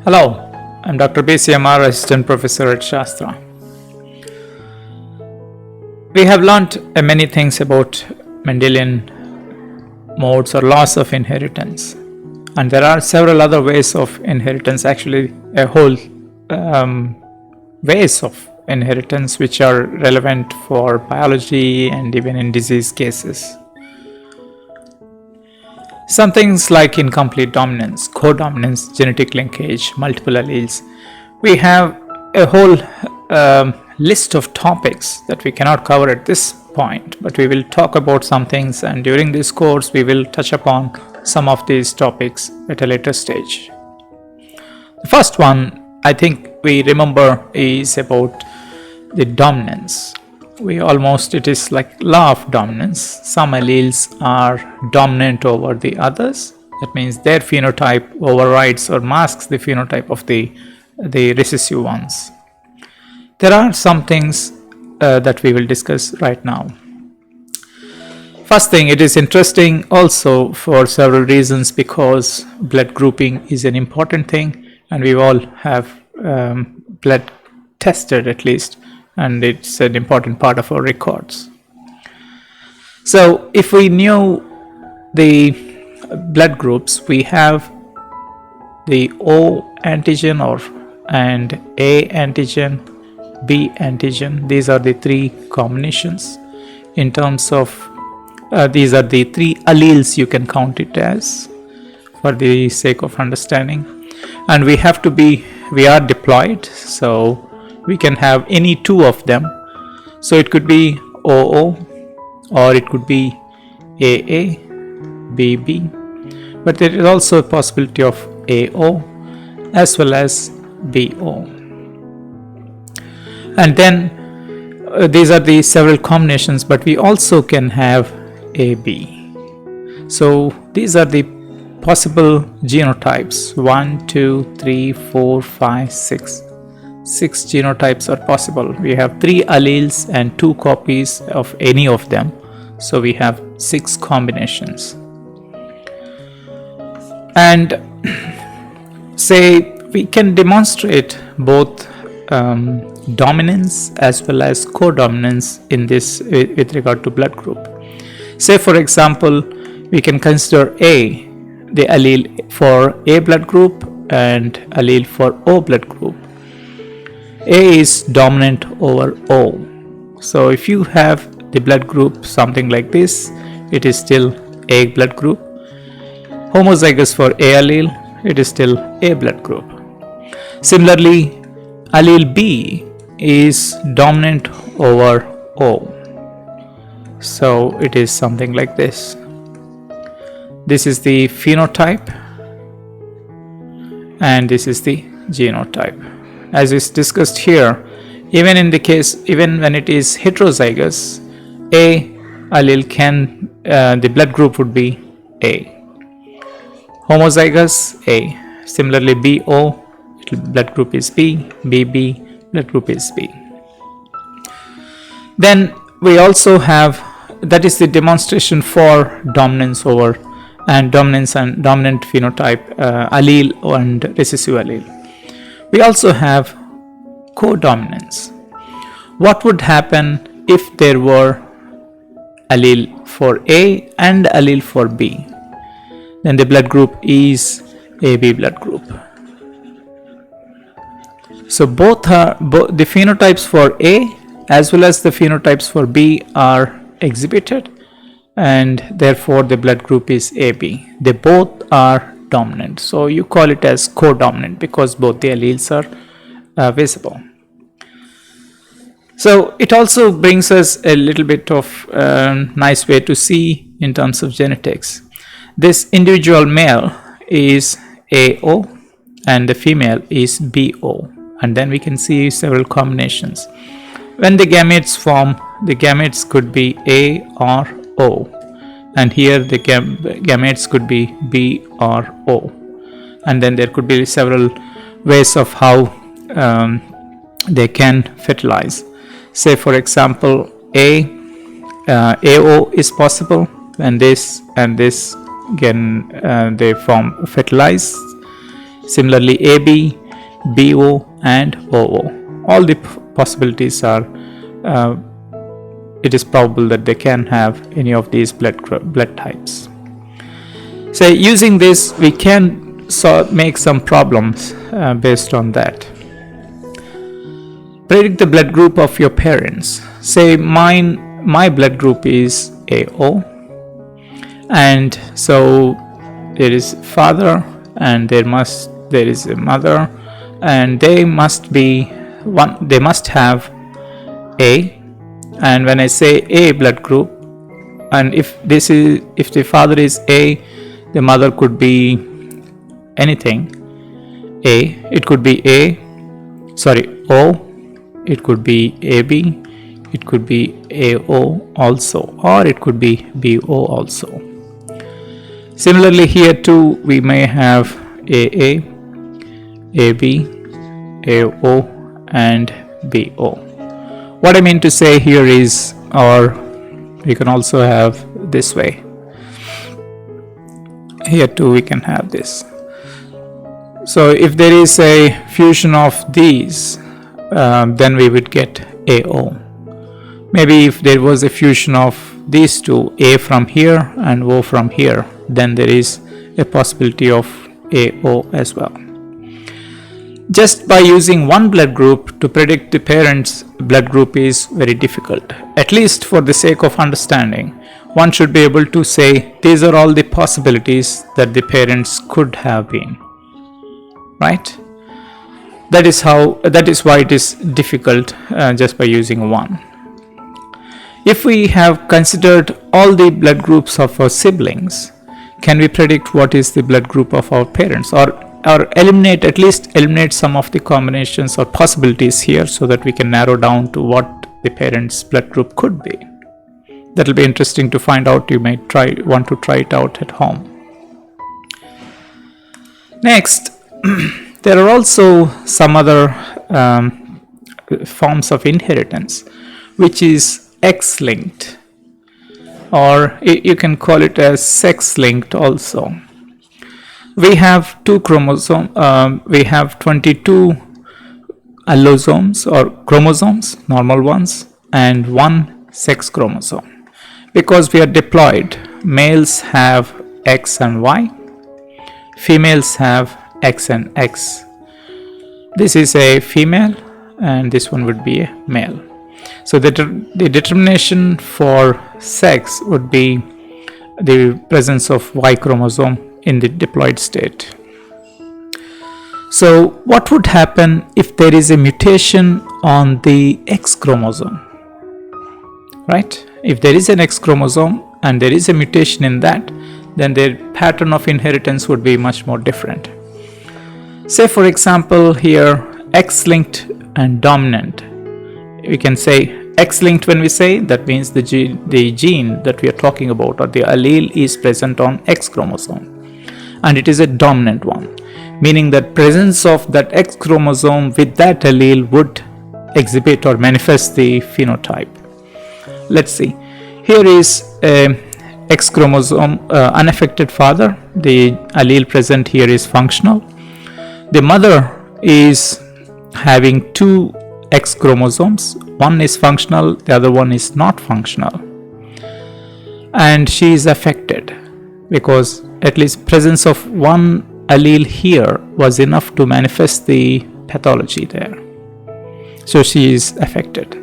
Hello, I'm Dr. BCMR, Assistant Professor at Shastra. We have learnt many things about Mendelian modes or laws of inheritance, and there are several other ways of inheritance, actually a whole ways of inheritance which are relevant for biology and even in disease cases. Some things like incomplete dominance, codominance, genetic linkage, multiple alleles. We have a whole list of topics that we cannot cover at this point, but we will talk about some things, and during this course we will touch upon some of these topics at a later stage. The first one I think we remember is about the dominance. It is like law of dominance. Some alleles are dominant over the others. That means their phenotype overrides or masks the phenotype of the recessive ones. There are some things that we will discuss right now. First thing, it is interesting also for several reasons, because blood grouping is an important thing, and we all have blood tested at least, and it's an important part of our records. So if we knew the blood groups, we have the O antigen and A antigen, B antigen. These are the three combinations. In terms of these are the three alleles, you can count it as, for the sake of understanding. And we are diploid, so we can have any two of them. So it could be OO, or it could be AA, BB, but there is also a possibility of AO as well as BO. And then these are the several combinations, but we also can have AB. So these are the possible genotypes. 1, 2, 3, 4, 5, 6. 6 genotypes are possible. We have 3 alleles and 2 copies of any of them, so we have 6 combinations. And say we can demonstrate both dominance as well as codominance in this with regard to blood group. Say for example, we can consider A, the allele for A blood group, and allele for O blood group. A is dominant over O. So if you have the blood group something like this, it is still A blood group. Homozygous for A allele, it is still A blood group. Similarly, allele B is dominant over O. So it is something like this. This is the phenotype, and this is the genotype. As is discussed here, even when it is heterozygous, A allele the blood group would be A. Homozygous, A. Similarly, BO, blood group is B. BB, blood group is B. Then we also have, that is the demonstration for dominance and dominant phenotype, allele and recessive allele. We also have codominance. What would happen if there were allele for A and allele for B? Then the blood group is AB blood group. So both the phenotypes for A as well as the phenotypes for B are exhibited, and therefore the blood group is AB. They both are dominant, so you call it as codominant because both the alleles are visible. So it also brings us a little bit of nice way to see in terms of genetics. This individual male is AO and the female is BO, and then we can see several combinations. When the gametes form, the gametes could be A or O, and here the gametes could be B or O, and then there could be several ways of how they can fertilize. Say for example, AO is possible, and this and this can they form fertilize. Similarly, AB, BO, and OO. All the possibilities are, it is probable that they can have any of these blood types. So using this, we can make some problems based on that. Predict the blood group of your parents. Say my blood group is AO, and so there is father and there is a mother, and they must have A. And when I say A blood group, and if the father is A, the mother could be anything A. It could be O, it could be AB, it could be AO also, or it could be BO also. Similarly, here too we may have AA, AB, AO, and BO. What I mean to say here is, or we can also have this way. Here too we can have this. So if there is a fusion of these, then we would get AO. Maybe if there was a fusion of these two, A from here and O from here, then there is a possibility of AO as well. Just by using one blood group to predict the parent's blood group is very difficult. At least for the sake of understanding, one should be able to say these are all the possibilities that the parents could have been. Right? That is why it is difficult just by using one. If we have considered all the blood groups of our siblings, can we predict what is the blood group of our parents, or eliminate some of the combinations or possibilities here, so that we can narrow down to what the parents' blood group could be? That will be interesting to find out. You may want to try it out at home. Next, there are also some other forms of inheritance, which is X-linked, or you can call it as sex-linked also. We have two chromosomes. We have 22 allosomes or chromosomes, normal ones, and one sex chromosome. Because we are diploid, males have X and Y, females have X and X. This is a female and this one would be a male. So the determination for sex would be the presence of Y chromosome in the diploid state. So what would happen if there is a mutation on the X chromosome? Right? If there is an X chromosome and there is a mutation in that, then their pattern of inheritance would be much more different. Say for example here, X-linked and dominant. We can say X-linked. When we say that, means the gene that we are talking about, or the allele, is present on X chromosome and it is a dominant one, meaning that presence of that X chromosome with that allele would exhibit or manifest the phenotype. Let's see, here is a X chromosome, unaffected father. The allele present here is functional. The mother is having two X chromosomes. One is functional, the other one is not functional, and she is affected because at least presence of one allele here was enough to manifest the pathology there. So she is affected.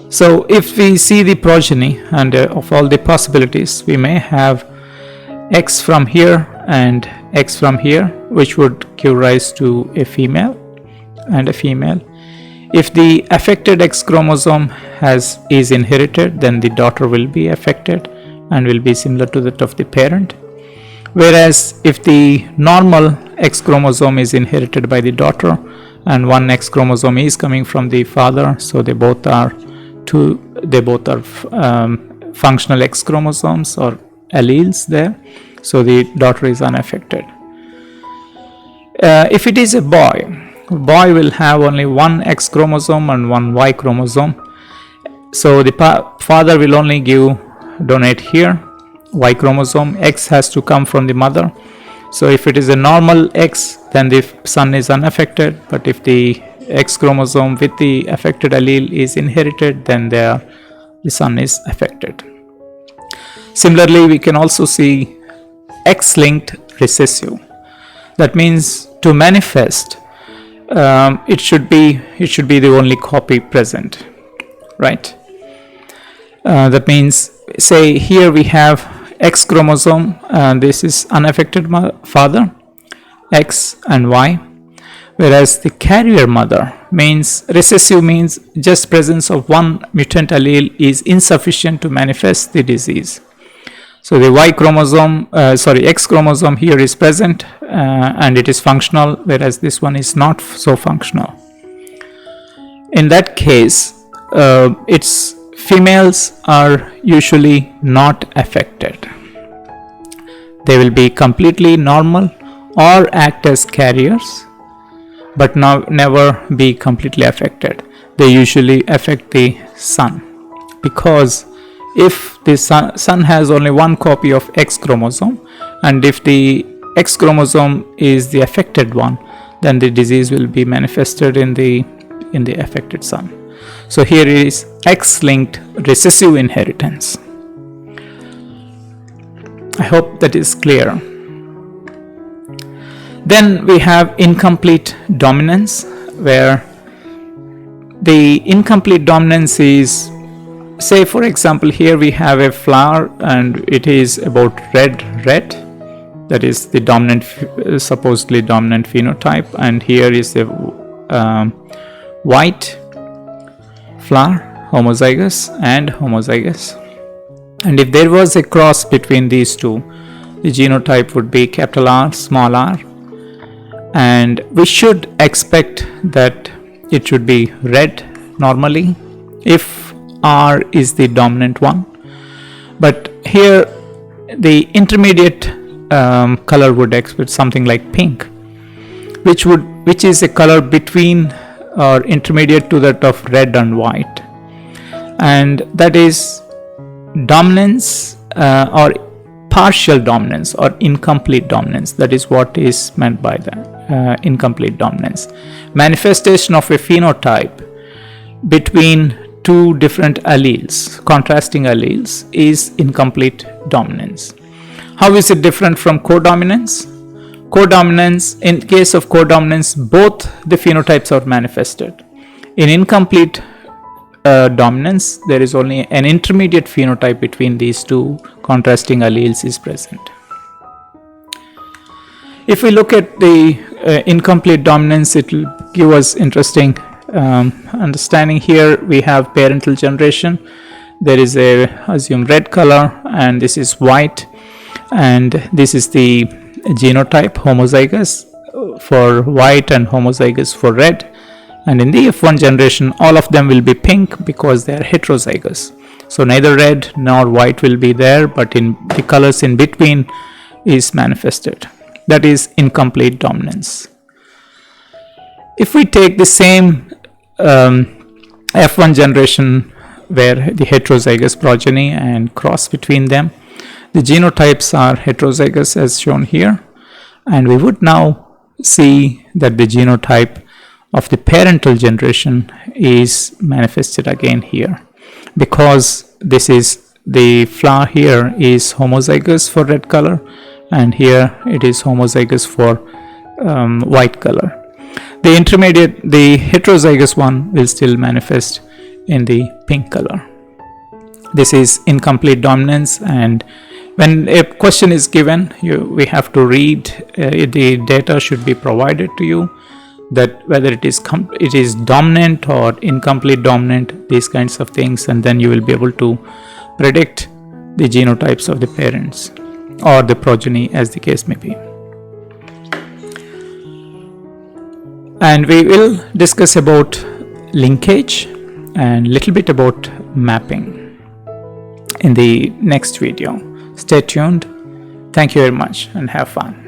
So if we see the progeny and of all the possibilities, we may have X from here and X from here, which would give rise to a female and a female. If the affected X chromosome is inherited, then the daughter will be affected and will be similar to that of the parent. Whereas if the normal X chromosome is inherited by the daughter and one X chromosome is coming from the father, so they both are functional X chromosomes or alleles there, so the daughter is unaffected. If it is a boy will have only one X chromosome and one Y chromosome, so the father will only donate here Y chromosome. X has to come from the mother, So if it is a normal X, then the son is unaffected, but if the X chromosome with the affected allele is inherited, then the son is affected. Similarly, we can also see X-linked recessive. That means to manifest, it should be the only copy present, right? That means, say here we have X chromosome, this is unaffected father, X and Y, whereas the carrier mother means recessive means just presence of one mutant allele is insufficient to manifest the disease. So the X chromosome here is present and it is functional, whereas this one is not so functional. In that case, its females are usually not affected. They will be completely normal or act as carriers, but never be completely affected. They usually affect the son, because if the son has only one copy of X chromosome, and if the X chromosome is the affected one, then the disease will be manifested in the affected son. So here is X-linked recessive inheritance. I hope that is clear. Then we have incomplete dominance, where the incomplete dominance is, say for example, here we have a flower and it is about red, that is the dominant, supposedly dominant phenotype, and here is the white flower, homozygous and homozygous. And if there was a cross between these two, the genotype would be capital R, small r, and we should expect that it should be red normally if R is the dominant one. But here the intermediate color would expect something like pink, which is a color between or intermediate to that of red and white, and that is dominance or partial dominance or incomplete dominance. That is what is meant by the incomplete dominance. Manifestation of a phenotype between two different alleles, contrasting alleles, is incomplete dominance. How is it different from codominance? Codominance, in case of codominance, both the phenotypes are manifested. In incomplete dominance, there is only an intermediate phenotype between these two contrasting alleles is present. If we look at the incomplete dominance, it will give us interesting understanding. Here we have parental generation. There is a assumed red color, and this is white, and this is the genotype, homozygous for white and homozygous for red. And in the F1 generation, all of them will be pink because they are heterozygous. So neither red nor white will be there, but in the colors in between is manifested. That is incomplete dominance. If we take the same F1 generation where the heterozygous progeny and cross between them, the genotypes are heterozygous as shown here, and we would now see that the genotype of the parental generation is manifested again here, because this is the flower here is homozygous for red color, and here it is homozygous for white color. The intermediate, the heterozygous one, will still manifest in the pink color. This is incomplete dominance, and when a question is given, we have to read the data should be provided to you, that whether it is dominant or incomplete dominant, these kinds of things, and then you will be able to predict the genotypes of the parents or the progeny, as the case may be. And we will discuss about linkage and little bit about mapping in the next video. Stay tuned. Thank you very much and have fun.